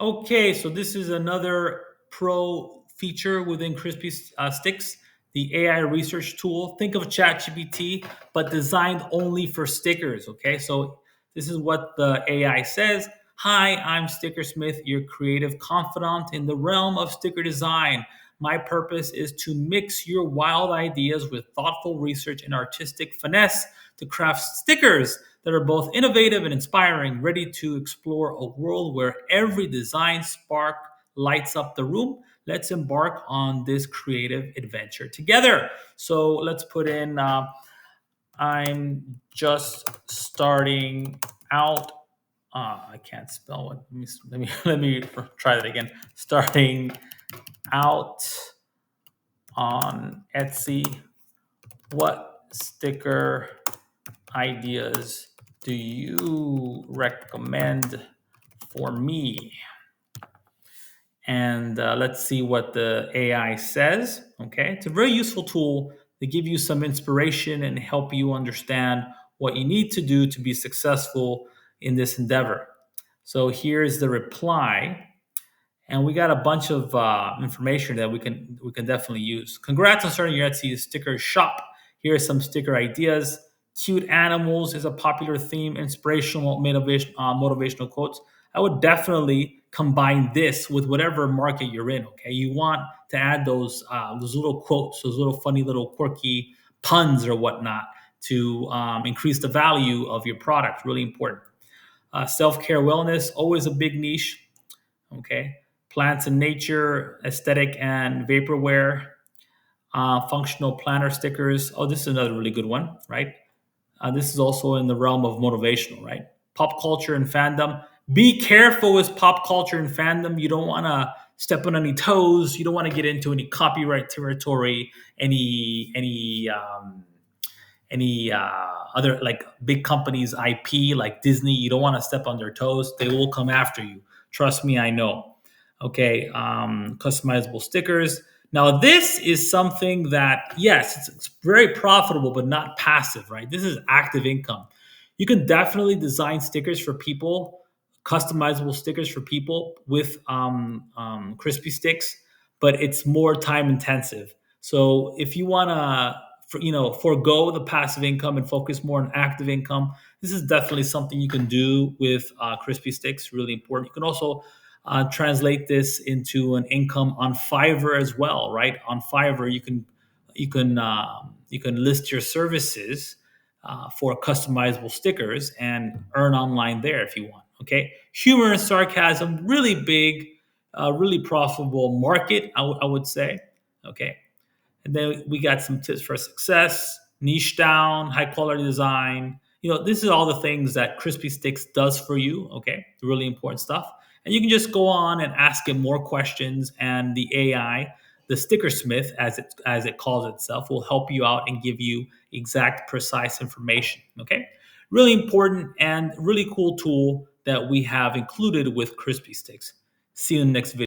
Okay, so this is another pro feature within Crispy Stix, the AI research tool. Think of ChatGPT, but designed only for stickers. Okay, so this is what the AI says. Hi, I'm Sticker Smith, your creative confidant in the realm of sticker design. My purpose is to mix your wild ideas with thoughtful research and artistic finesse to craft stickers that are both innovative and inspiring, ready to explore a world where every design spark lights up the room. Let's embark on this creative adventure together. So let's put in I'm just starting out. I can't spell it. Let me try that again. Starting out on Etsy. What sticker ideas do you recommend for me? And let's see what the AI says. Okay, it's a very useful tool to give you some inspiration and help you understand what you need to do to be successful in this endeavor. So here's the reply, and we got a bunch of information that we can definitely use. Congrats on starting your Etsy sticker shop. Here are some sticker ideas. Cute animals is a popular theme. Inspirational motivational quotes. I would definitely combine this with whatever market you're in. Okay, you want to add those little quotes, those little funny little quirky puns or whatnot to increase the value of your product. Really important. Self care wellness, always a big niche. Okay, plants and nature, aesthetic and vaporware, functional planner stickers. Oh, this is another really good one, right? This is also in the realm of motivational, right? Pop culture and fandom. Be careful with pop culture and fandom. You don't want to step on any toes. You don't want to get into any copyright territory, any other like big companies IP like Disney. You don't want to step on their toes. They will come after you. Trust me, I know. Okay, customizable stickers. Now this is something that, yes, it's very profitable but not passive, right? This is active income. You can definitely design stickers for people, customizable stickers for people with Crispy Stix, but it's more time intensive. So if you want to forego the passive income and focus more on active income, this is definitely something you can do with Crispy Stix. Really important. You can also translate this into an income on Fiverr as well, right? On Fiverr, you can list your services for customizable stickers and earn online there if you want. Okay, humor and sarcasm, really big, really profitable market, I would say. Okay, and then we got some tips for success, niche down, high quality design. This is all the things that Crispy Stix does for you. Okay, really important stuff. And you can just go on and ask it more questions, and the AI, the Sticker Smith, as it calls itself, will help you out and give you exact, precise information. Okay, really important and really cool tool that we have included with Crispy Stix. See you in the next video.